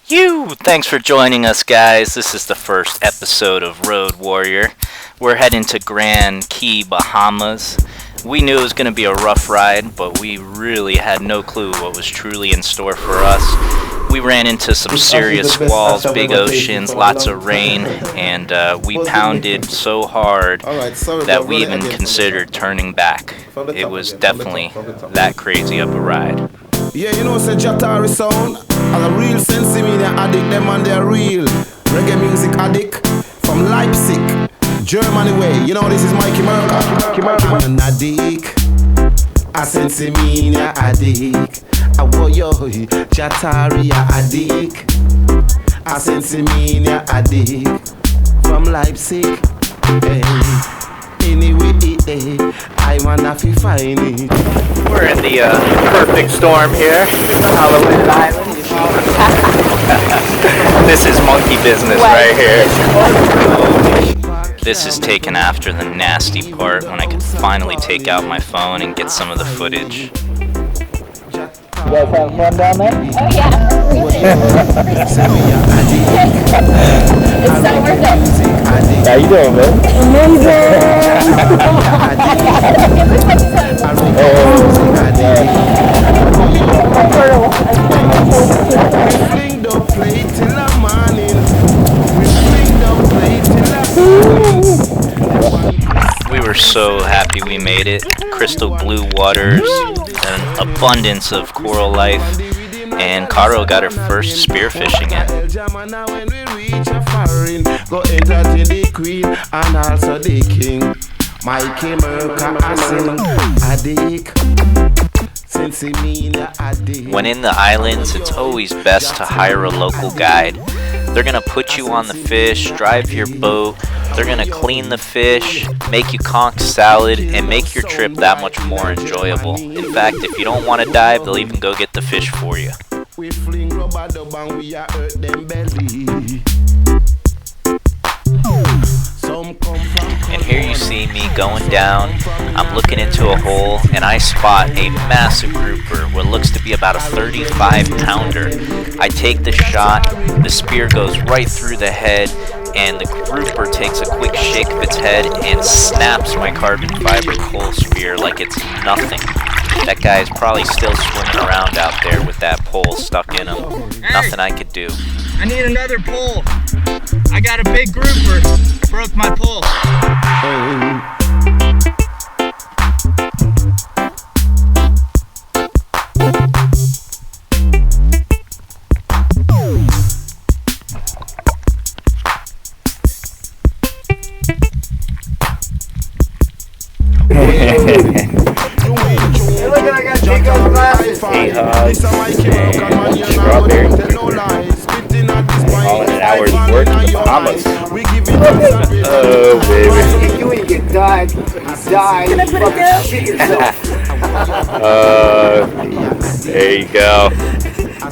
Thanks for joining us, guys. This is the first episode of Road Warrior. We're heading to Grand Cay Bahamas. We knew it was going to be a rough ride, but we really had no clue what was truly in store for us. We ran into some serious squalls, big oceans, lots of rain, and we pounded so hard that we even considered turning back. It was definitely that crazy of a ride. Yeah, you know, say Jatari sound, and a real sense media addict, them and they're real reggae music addict from Leipzig, Germany way. You know, this is Mikey Merca. I'm an addict, a sense media addict. I want yo, Jatari addict, a sense media addict from Leipzig. Hey. Anyway, I wanna find it. We're in the perfect storm here, Halloween Island. This is monkey business right here. This is taken after the nasty part when I could finally take out my phone and get some of the footage. You guys having fun down there? Oh yeah. It's so worth it. How you doing, man? We were so happy we made it. Crystal blue waters, an abundance of coral life, and Caro got her first spearfishing in. When in the islands, it's always best to hire a local guide. They're gonna put you on the fish, drive your boat, they're gonna clean the fish, make you conch salad, and make your trip that much more enjoyable. In fact, if you don't want to dive, they'll even go get the fish for you. And here you see me going down. I'm looking into a hole and I spot a massive grouper, what looks to be about a 35-pounder. I take the shot, the spear goes right through the head, and the grouper takes a quick shake of its head and snaps my carbon fiber pole spear like it's nothing. That guy's probably still swimming around out there with that pole stuck in him. Nothing I could do. I need another pole. I got a big grouper. Broke my pole. Hey, strawberry all in an hour's work in the Bahamas. Oh, baby. You ain't get died. You died. Can I put it down? Shit yourself. There you go.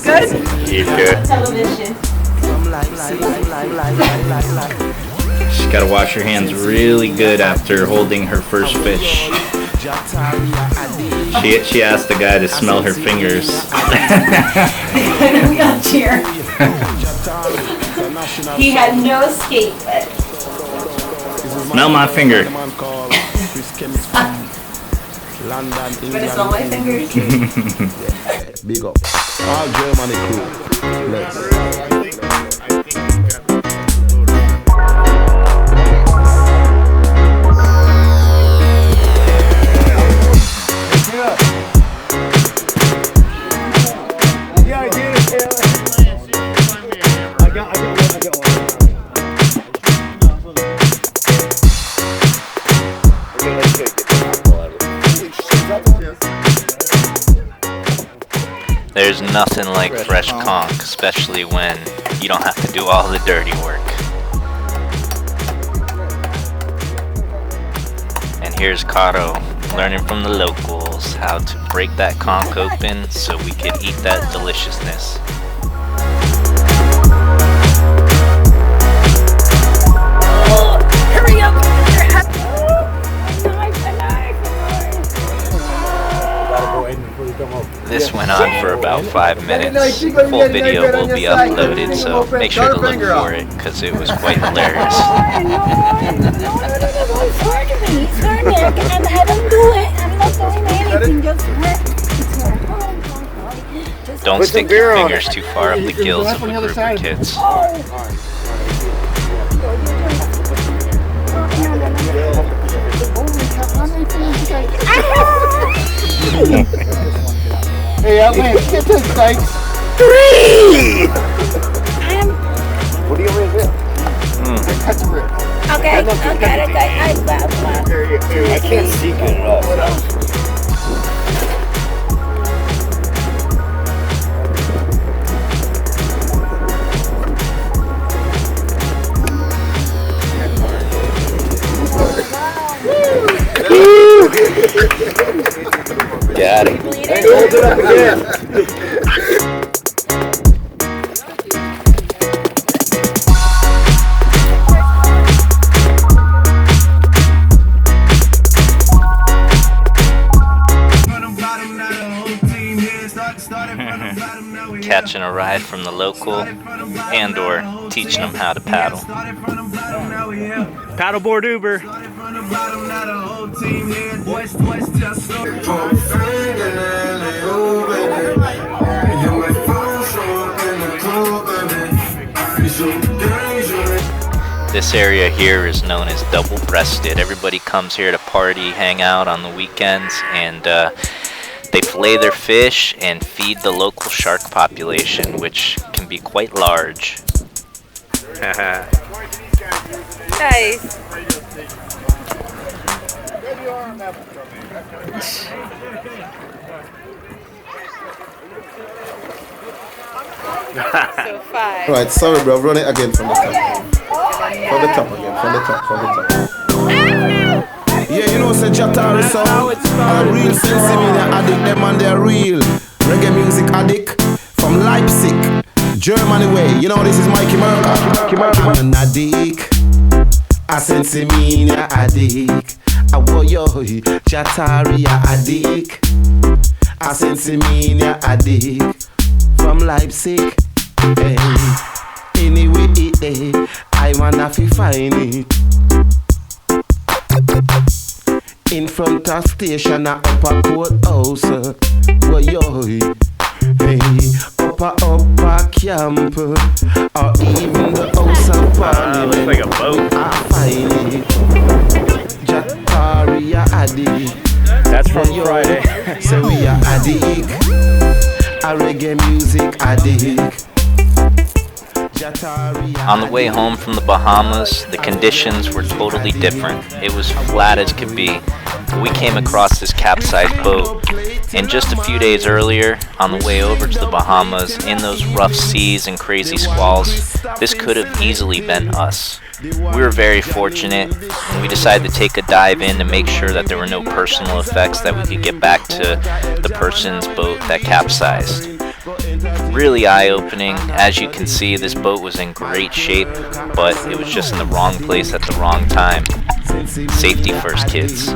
Good? Keep good. Television. She's got to wash her hands really good after holding her first fish. She asked the guy to smell her fingers. We got a cheer. He had no escape. Smell my finger. But it's all my fingers. Big up. All Germany crew. Bless. There's nothing like fresh conch, especially when you don't have to do all the dirty work. And here's Caro learning from the locals how to break that conch open so we can eat that deliciousness. Oh, hurry up! This went on for about 5 minutes. The full video will be uploaded, so make sure to look for it because it was quite hilarious. Don't stick your fingers too far up the gills of a group of kids. Hey, Lance, get this thing. 3! What do you want to do? Cut the rib. Okay, I can't see good at all. Got it. Hey, hold it up again. Catching a ride from the local and or teaching them how to paddle. Paddleboard Uber. This area here is known as double-breasted. Everybody comes here to party, hang out on the weekends, and they fillet their fish and feed the local shark population, which can be quite large. Nice. So 5. Right, sorry bro, run it again from the top. From the top again, from the top. Yeah, you know, say Jatari sound. A real sense media addict, them and they're real. Reggae music addict from Leipzig, Germany way. You know, this is Mikey Merca. I'm an addict. A sense media addict. A warrior, Jatari addict. A sense media addict from Leipzig. Hey. Anyway, I wanna find it in front of station or up a courthouse. Boy, hey, up a camp or even the house of parliament. Looks like a boat. I find it. Jataria addict. That's from Friday. So we are addict. A reggae music addict. On the way home from the Bahamas, the conditions were totally different. It was flat as could be. We came across this capsized boat, and just a few days earlier, on the way over to the Bahamas, in those rough seas and crazy squalls, this could have easily been us. We were very fortunate, and we decided to take a dive in to make sure that there were no personal effects, that we could get back to the person's boat that capsized. Really eye-opening. As you can see, this boat was in great shape, but it was just in the wrong place at the wrong time. Safety first, kids.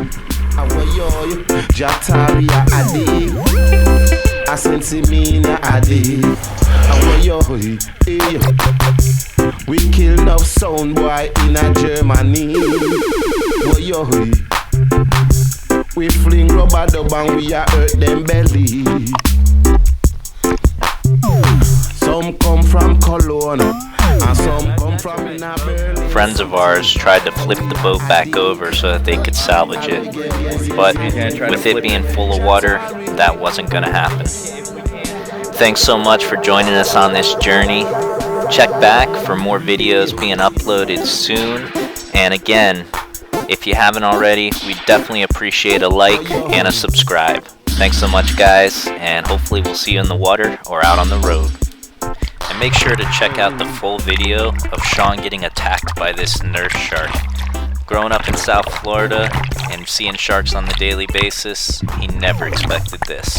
We kill enough sound boy in a Germany. We fling rubber dub and we a hurt them belly. Some come from Cologne and some come from Berlin. Friends of ours tried to flip the boat back over so that they could salvage it, but with it being full of water, that wasn't going to happen. Thanks so much for joining us on this journey. Check back for more videos being uploaded soon, and again, if you haven't already, we definitely appreciate a like and a subscribe. Thanks so much, guys, and hopefully we'll see you in the water or out on the road. And make sure to check out the full video of Sean getting attacked by this nurse shark. Growing up in South Florida and seeing sharks on the daily basis, he never expected this.